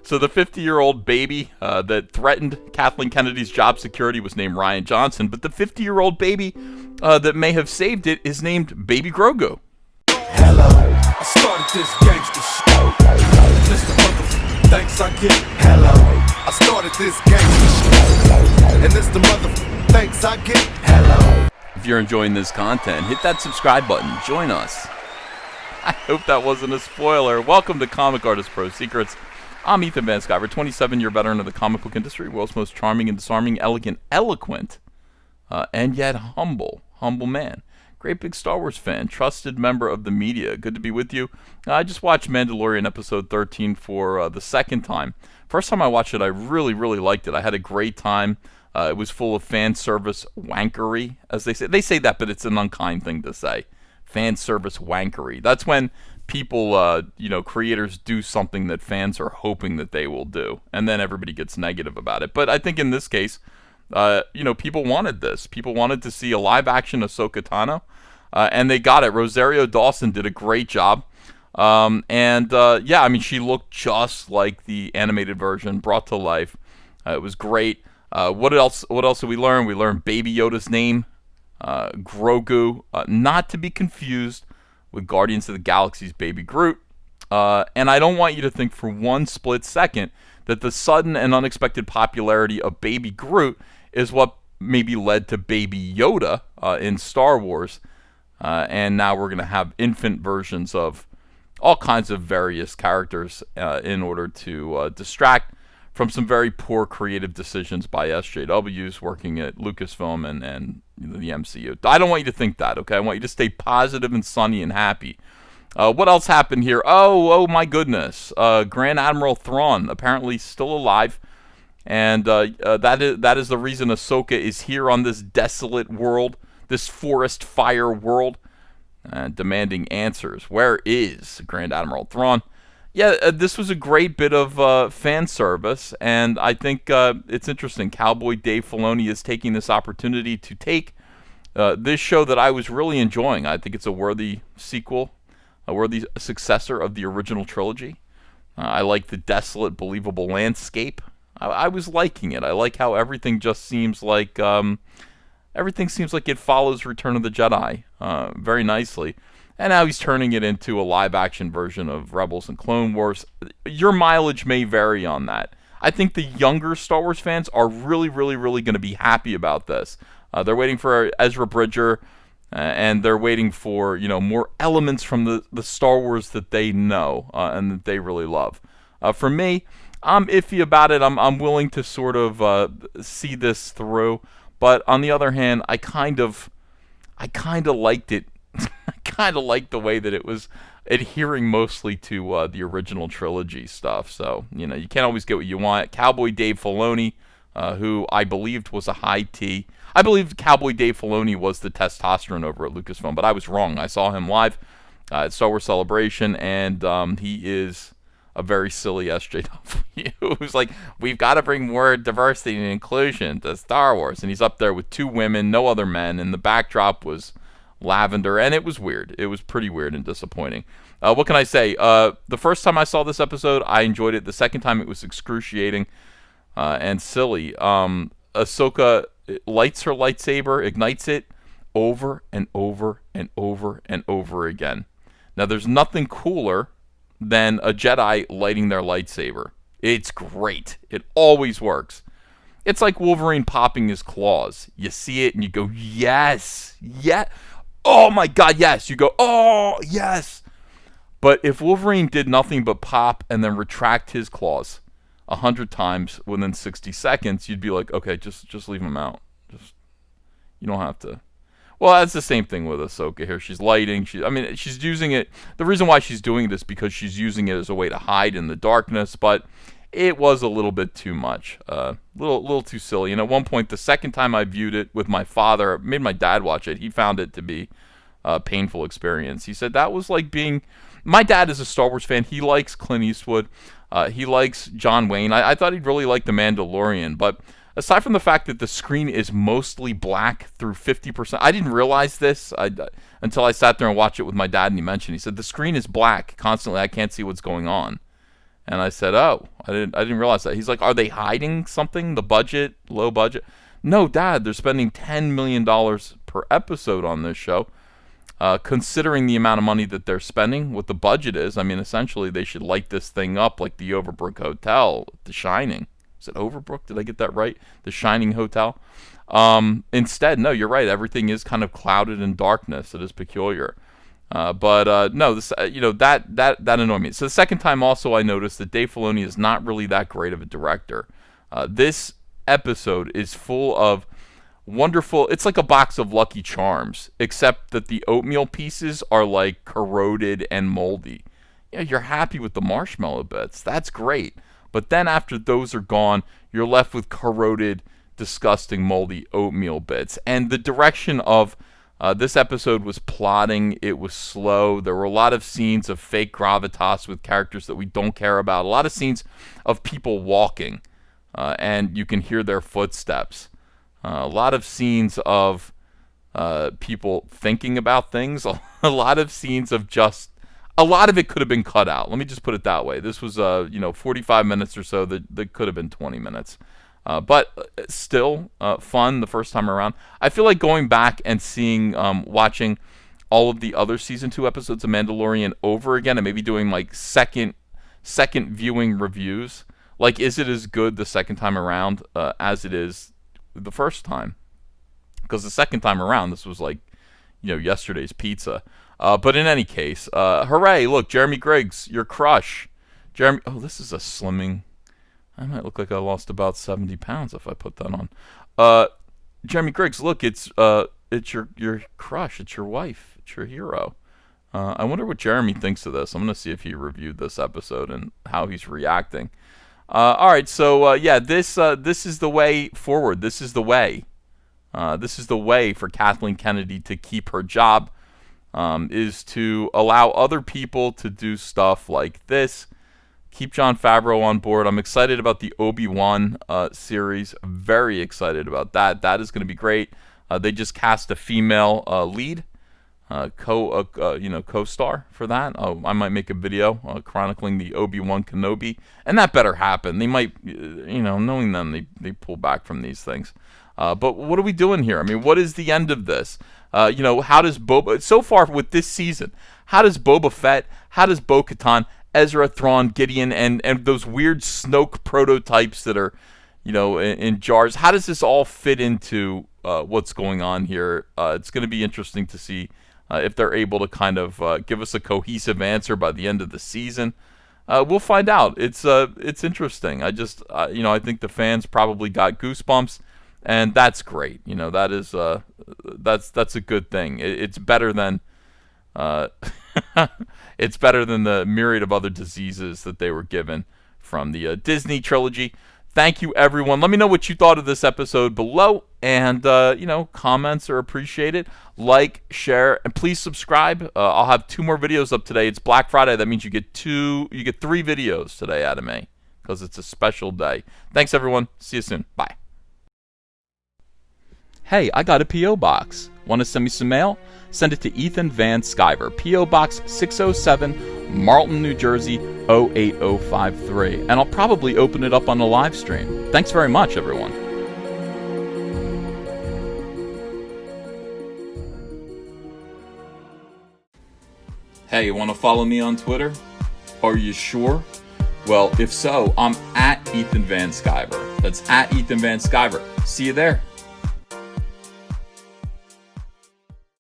So the 50-year-old baby that threatened Kathleen Kennedy's job security was named Ryan Johnson, but the 50-year-old baby that may have saved it is named Baby Grogu. Hello, I started this gangster shit. This the motherfucking thanks I get. Hello, I started this gangster shit. And this the motherfucking thanks I get. Hello. If you're enjoying this content, hit that subscribe button. Join us. I hope that wasn't a spoiler. Welcome to Comic Artist Pro Secrets. I'm Ethan Van Sciver, 27-year veteran of the comic book industry, world's most charming and disarming, elegant, eloquent, and yet humble man. Great big Star Wars fan, trusted member of the media. Good to be with you. I just watched Mandalorian episode 13 for the second time. First time I watched it, I really liked it. I had a great time. It was full of fan service wankery, as they say. They say that, but it's an unkind thing to say. Fan service wankery. That's when people, creators do something that fans are hoping that they will do, and then everybody gets negative about it. But I think in this case, people wanted this. People wanted to see a live-action Ahsoka Tano, and they got it. Rosario Dawson did a great job. She looked just like the animated version, brought to life. It was great. What else did we learn? We learned Baby Yoda's name, Grogu, not to be confused with Guardians of the Galaxy's Baby Groot. And I don't want you to think for one split second that the sudden and unexpected popularity of Baby Groot is what maybe led to Baby Yoda in Star Wars. And now we're going to have infant versions of all kinds of various characters in order to distract from some very poor creative decisions by SJWs working at Lucasfilm and the MCU. I don't want you to think that, okay? I want you to stay positive and sunny and happy. What else happened here? Oh my goodness. Grand Admiral Thrawn, apparently still alive. And that is the reason Ahsoka is here on this desolate world, this forest fire world, demanding answers. Where is Grand Admiral Thrawn? Yeah, this was a great bit of fan service, and I think it's interesting. Cowboy Dave Filoni is taking this opportunity to take this show that I was really enjoying. I think it's a worthy sequel, a worthy successor of the original trilogy. I like the desolate, believable landscape. I was liking it. I like how everything just seems like it follows Return of the Jedi very nicely. And now he's turning it into a live-action version of Rebels and Clone Wars. Your mileage may vary on that. I think the younger Star Wars fans are really going to be happy about this. They're waiting for Ezra Bridger, and they're waiting for more elements from the Star Wars that they know and that they really love. For me, I'm iffy about it. I'm willing to sort of see this through, but on the other hand, I kind of liked it. I kind of liked the way that it was adhering mostly to the original trilogy stuff. So, you can't always get what you want. Cowboy Dave Filoni, who I believed was a high T. I believe Cowboy Dave Filoni was the testosterone over at Lucasfilm, but I was wrong. I saw him live at Star Wars Celebration, and he is a very silly SJW who's like, we've got to bring more diversity and inclusion to Star Wars. And he's up there with two women, no other men, and the backdrop was lavender, and it was weird. It was pretty weird and disappointing. What can I say? The first time I saw this episode, I enjoyed it. The second time, it was excruciating and silly. Ahsoka lights her lightsaber, ignites it over and over and over and over again. Now, there's nothing cooler than a Jedi lighting their lightsaber. It's great. It always works. It's like Wolverine popping his claws. You see it and you go, yes, yeah. Oh my God, yes. You go, oh, yes. But if Wolverine did nothing but pop and then retract his claws 100 times within 60 seconds, you'd be like, okay, just leave him out. You don't have to. Well, that's the same thing with Ahsoka here. She's lighting. She's using it. The reason why she's doing this because she's using it as a way to hide in the darkness, but it was a little bit too much, little too silly. And at one point, the second time I viewed it with my father, made my dad watch it. He found it to be a painful experience. He said that was like being. My dad is a Star Wars fan. He likes Clint Eastwood. He likes John Wayne. I thought he'd really like The Mandalorian, but aside from the fact that the screen is mostly black through 50%, I didn't realize this until I sat there and watched it with my dad, and he mentioned, he said, the screen is black constantly. I can't see what's going on. And I said, "Oh, I didn't realize that." He's like, "Are they hiding something? The budget, low budget?" No, Dad, they're spending $10 million per episode on this show. Considering the amount of money that they're spending, what the budget is, I mean, essentially they should light this thing up like the Overbrook Hotel, The Shining. Is it Overbrook? Did I get that right? The Shining Hotel. Instead, no, you're right. Everything is kind of clouded in darkness. It is peculiar. But no, this that annoyed me. So the second time, also, I noticed that Dave Filoni is not really that great of a director. This episode is full of wonderful. It's like a box of Lucky Charms, except that the oatmeal pieces are like corroded and moldy. Yeah, you're happy with the marshmallow bits. That's great. But then after those are gone, you're left with corroded, disgusting, moldy oatmeal bits. And the direction of this episode was plotting. It was slow. There were a lot of scenes of fake gravitas with characters that we don't care about. A lot of scenes of people walking, and you can hear their footsteps. A lot of scenes of people thinking about things. A lot of scenes of just... A lot of it could have been cut out. Let me just put it that way. This was, 45 minutes or so. That could have been 20 minutes. But still fun the first time around. I feel like going back and watching all of the other Season 2 episodes of Mandalorian over again and maybe doing like second viewing reviews. Like, is it as good the second time around as it is the first time? Because the second time around, this was like, yesterday's pizza. But in any case, hooray, look, Jeremy Griggs, your crush. This is a slimming. I might look like I lost about 70 pounds if I put that on. Jeremy Griggs, look, it's your crush, it's your wife, it's your hero. I wonder what Jeremy thinks of this. I'm going to see if he reviewed this episode and how he's reacting. All right, so this is the way forward. This is the way. This is the way for Kathleen Kennedy to keep her job. Is to allow other people to do stuff like this. Keep Jon Favreau on board. I'm excited about the Obi-Wan series. Very excited about that. That is going to be great. They just cast a female lead, co-star for that. I might make a video chronicling the Obi-Wan Kenobi, and that better happen. They might, knowing them, they pull back from these things. But what are we doing here? I mean, what is the end of this? How does Boba... So far with this season, how does Boba Fett, how does Bo-Katan, Ezra, Thrawn, Gideon, and those weird Snoke prototypes that are, in jars, how does this all fit into what's going on here? It's going to be interesting to see if they're able to kind of give us a cohesive answer by the end of the season. We'll find out. It's interesting. I think the fans probably got goosebumps. And that's great. That is that's a good thing. It's better than it's better than the myriad of other diseases that they were given from the Disney trilogy. Thank you, everyone. Let me know what you thought of this episode below, and comments are appreciated. Like, share, and please subscribe. I'll have 2 more videos up today. It's Black Friday. That means you get 3 videos today out of me because it's a special day. Thanks, everyone. See you soon. Bye. Hey, I got a P.O. Box. Want to send me some mail? Send it to Ethan Van Sciver, P.O. Box 607, Marlton, New Jersey, 08053. And I'll probably open it up on the live stream. Thanks very much, everyone. Hey, you want to follow me on Twitter? Are you sure? Well, if so, I'm at Ethan Van Sciver. That's at Ethan Van Sciver. See you there.